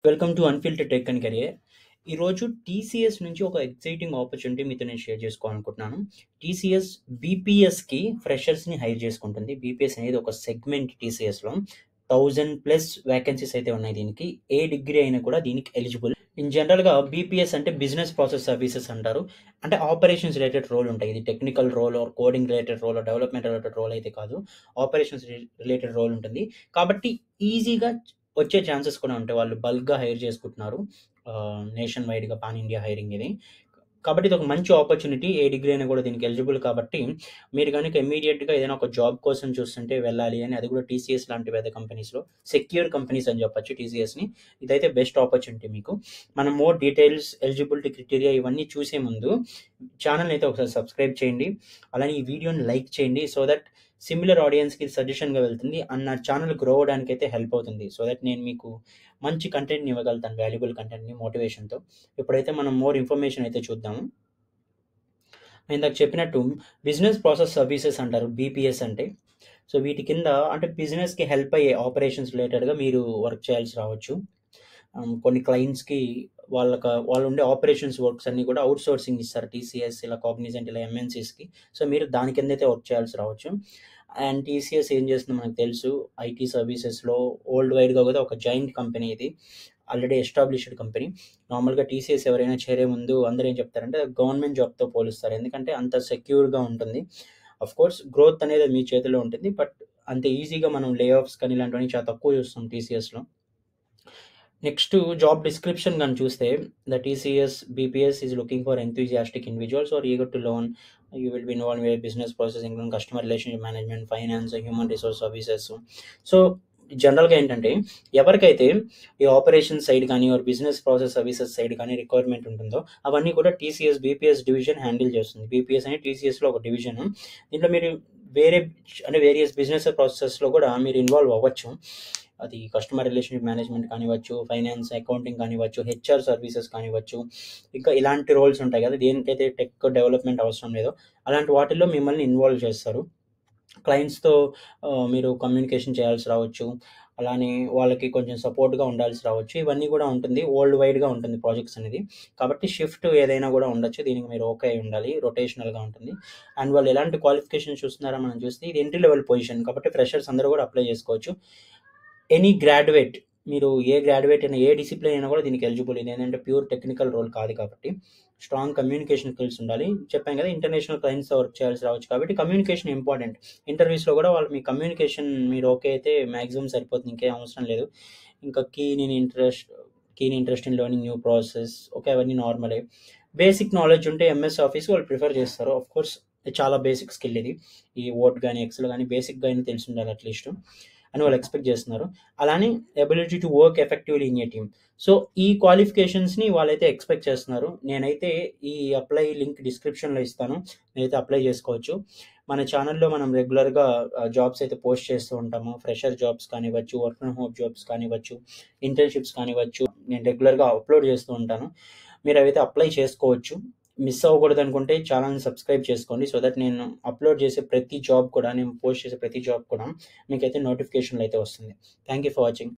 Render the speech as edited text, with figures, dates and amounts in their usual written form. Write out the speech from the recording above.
Welcome to unfiltered tech and career. ఈరోజు TCS నుంచి ఒక ఎక్సైటింగ్ ఆపర్చునిటీ మీతో నేను షేర్ చేసుకోవాలనుకుంటున్నాను. టీసీఎస్ బీపీఎస్‌కి ఫ్రెషర్స్‌ని హైర్ చేసుకుంటుంది. బీపీఎస్ అనేది ఒక సెగ్మెంట్ టీసీఎస్‌లో. 1000+ వేకెన్సీస్ అయితే ఉన్నాయి దీనికి. ఏ డిగ్రీ అయినా కూడా దీనికి ఎలిజిబుల్. ఇన్ జనరల్‌గా బీపీఎస్ అంటే బిజినెస్ ప్రాసెస్ సర్వీసెస్ అంటారు. అంటే ఆపరేషన్స్ రిలేటెడ్ రోల్ ఉంటాయి. ఇది technical role or coding related role, development related role అయితే కాదు. ఆపరేషన్స్ రిలేటెడ్ రోల్ ఉంటుంది. కాబట్టి ఈజీగా వచ్చే ఛాన్సెస్ కూడా ఉంటాయి. వాళ్ళు బల్క్‌గా హైర్ చేసుకుంటున్నారు. నేషన్ వైడ్‌గా పాన్ ఇండియా హైరింగ్ ఇది. కాబట్టి ఇదొక మంచి ఆపర్చునిటీ. ఏ డిగ్రీ అయినా కూడా దీనికి ఎలిజిబుల్ కాబట్టి మీరు గనుక ఇమ్మీడియేట్‌గా ఏదైనా ఒక జాబ్ కోసం చూస్తుంటే వెళ్ళాలి అని, అది కూడా టీసీఎస్ లాంటి పెద్ద కంపెనీస్‌లో సెక్యూర్ కంపెనీస్ అని చెప్పొచ్చు టీసీఎస్‌ని. ఇదైతే బెస్ట్ ఆపర్చునిటీ మీకు. మనం మోర్ డీటెయిల్స్, ఎలిజిబిలిటీ క్రైటీరియా ఇవన్నీ చూసే ముందు ఛానెల్‌ని అయితే ఒకసారి సబ్స్క్రైబ్ చేయండి. అలానే ఈ వీడియోని లైక్ చేయండి. సో దట్ సిమిలర్ ఆడియన్స్‌కి సజెషన్‌గా వెళ్తుంది. అండ్ నా ఛానెల్ గ్రో అవ్వడానికైతే హెల్ప్ అవుతుంది. సో దట్ నేను మీకు మంచి కంటెంట్‌ని ఇవ్వగలుగుతాను. వాల్యుబుల్ కంటెంట్‌ని మోటివేషన్‌తో. ఇప్పుడైతే మనం మోర్ ఇన్ఫర్మేషన్ అయితే చూద్దాము. నేను ఇందాక చెప్పినట్టు బిజినెస్ ప్రాసెస్ సర్వీసెస్ అంటారు బీపీఎస్ అంటే. సో వీటి కింద అంటే బిజినెస్‌కి హెల్ప్ అయ్యే ఆపరేషన్స్ రిలేటెడ్‌గా మీరు వర్క్ చేయాల్సి రావచ్చు. కొన్ని క్లయింట్స్‌కి వాళ్ళుండే ఆపరేషన్స్ వర్క్స్ అన్నీ కూడా ఔట్ సోర్సింగ్ ఇస్తారు. టీసీఎస్, ఇలా కాగ్నిజెంట్, ఇలా ఎంఎన్‌సీస్‌కి. సో మీరు దాని కిందైతే వర్క్ చేయాల్సి రావచ్చు. అండ్ టీసీఎస్ ఏం చేస్తుందో మనకు తెలుసు. ఐటీ సర్వీసెస్‌లో వరల్డ్ వైడ్‌గా కూడా ఒక జైంట్ కంపెనీ ఇది. Already established company. నార్మల్‌గా టీసీఎస్ ఎవరైనా చేరే ముందు అందరూ ఏం చెప్తారంటే గవర్నమెంట్ జాబ్‌తో పోలుస్తారు. ఎందుకంటే అంత సెక్యూర్‌గా ఉంటుంది. ఆఫ్‌కోర్స్ గ్రోత్ అనేది మీ చేతిలో ఉంటుంది. బట్ అంత ఈజీగా మనం లే ఆఫ్స్ కానీ ఇలాంటివన్నీ చాలా తక్కువ చూస్తాం టీసీఎస్‌లో. నెక్స్ట్ జాబ్ డిస్క్రిప్షన్ గాని చూస్తే, the TCS BPS is looking for enthusiastic individuals or eager to learn. You will be involved in business process including customer relationship management, finance, human resource services. So, జనరల్‌గా ఏంటంటే, ఎవరికైతే ఈ operations side కానీ or business process services side కానీ requirement ఉంటుందో, అవన్నీ కూడా TCS BPS division handle చేస్తుంది. బీపీఎస్ అనేది టీసీఎస్‌లో ఒక డివిజన్. దీంట్లో మీరు వేరే అంటే వేరియస్ బిజినెస్ ప్రాసెసెస్‌లో కూడా మీరు ఇన్వాల్వ్ అవ్వచ్చు. అది కస్టమర్ రిలేషన్‌షిప్ మేనేజ్మెంట్ కానివ్వచ్చు, ఫైనాన్స్, అకౌంటింగ్ కానివ్వచ్చు, హెచ్ఆర్ సర్వీసెస్ కానివ్వచ్చు. ఇంకా ఇలాంటి రోల్స్ ఉంటాయి కదా! దేనికైతే టెక్ డెవలప్‌మెంట్ అవసరం లేదో, అలాంటి వాటిల్లో మిమ్మల్ని ఇన్వాల్వ్ చేస్తారు. క్లయింట్స్‌తో మీరు కమ్యూనికేషన్ చేయాల్సి రావచ్చు. అలానే వాళ్ళకి కొంచెం సపోర్ట్‌గా ఉండాల్సి రావచ్చు. ఇవన్నీ కూడా ఉంటుంది. వరల్డ్ వైడ్‌గా ఉంటుంది ప్రాజెక్ట్స్ అనేది. కాబట్టి షిఫ్ట్ ఏదైనా కూడా ఉండొచ్చు. దీనికి మీరు ఓకే అయ్యి ఉండాలి. రొటేషనల్‌గా ఉంటుంది. అండ్ వాళ్ళు ఎలాంటి క్వాలిఫికేషన్స్ చూస్తున్నారో మనం చూస్తే ఇది ఎంట్రీ లెవెల్ పొజిషన్. కాబట్టి ఫ్రెషర్స్ అందరూ కూడా అప్లై చేసుకోవచ్చు. ఎనీ గ్రాడ్యుయేట్, మీరు ఏ గ్రాడ్యుయేట్ అయినా, ఏ డిసిప్లిన్ అయినా కూడా దీనికి ఎలిజిబుల్. ఇదేంటంటే ప్యూర్ టెక్నికల్ రోల్ కాదు కాబట్టి స్ట్రాంగ్ కమ్యూనికేషన్ స్కిల్స్ ఉండాలి. చెప్పాను కదా, ఇంటర్నేషనల్ క్లయింట్స్‌తో వర్క్ చేయాల్సి రావచ్చు కాబట్టి కమ్యూనికేషన్ ఇంపార్టెంట్. ఇంటర్వ్యూస్‌లో కూడా వాళ్ళు మీ కమ్యూనికేషన్ మీరు ఓకే అయితే మాక్సిమం సరిపోతుంది. ఇంకేం అవసరం లేదు. ఇంకా keen interest in learning new process, okay, అవన్నీ నార్మలే. బేసిక్ నాలెడ్జ్ ఉంటే ఎంఎస్ ఆఫీస్ వాళ్ళు ప్రిఫర్ చేస్తారు. ఆఫ్‌కోర్స్ చాలా బేసిక్ స్కిల్ ఇది. ఈ వర్డ్ గాని, ఎక్సెల్ గాని బేసిక్‌గా అయినా తెలిసి ఉండాలి అట్‌లీస్ట్ అని వాళ్ళు ఎక్స్‌పెక్ట్ చేస్తున్నారు. అలానే ability to work effectively in a team. So ఈ క్వాలిఫికేషన్స్‌ని వాళ్ళైతే ఎక్స్‌పెక్ట్ చేస్తున్నారు. నేనైతే ఈ అప్లై లింక్ డిస్క్రిప్షన్‌లో ఇస్తాను. మీరైతే అప్లై చేసుకోవచ్చు. మన ఛానెల్‌లో మనం రెగ్యులర్‌గా జాబ్స్ అయితే పోస్ట్ చేస్తూ ఉంటాము. ఫ్రెషర్ జాబ్స్ కానివ్వచ్చు, వర్క్ ఫ్రమ్ హోమ్ జాబ్స్ కానివ్వచ్చు, ఇంటర్న్‌షిప్స్ కానివ్వచ్చు. నేను రెగ్యులర్‌గా అప్లోడ్ చేస్తూ ఉంటాను. మీరవైతే అప్లై చేసుకోవచ్చు. మిస్ అవ్వకూడదనుకుంటే ఛానెల్‌ని సబ్స్క్రైబ్ చేసుకోండి. సో దట్ నేను అప్లోడ్ చేసే ప్రతి జాబ్ కూడా, నేను పోస్ట్ చేసే ప్రతి జాబ్ కూడా మీకైతే నోటిఫికేషన్‌లో అయితే వస్తుంది. Thank you for watching.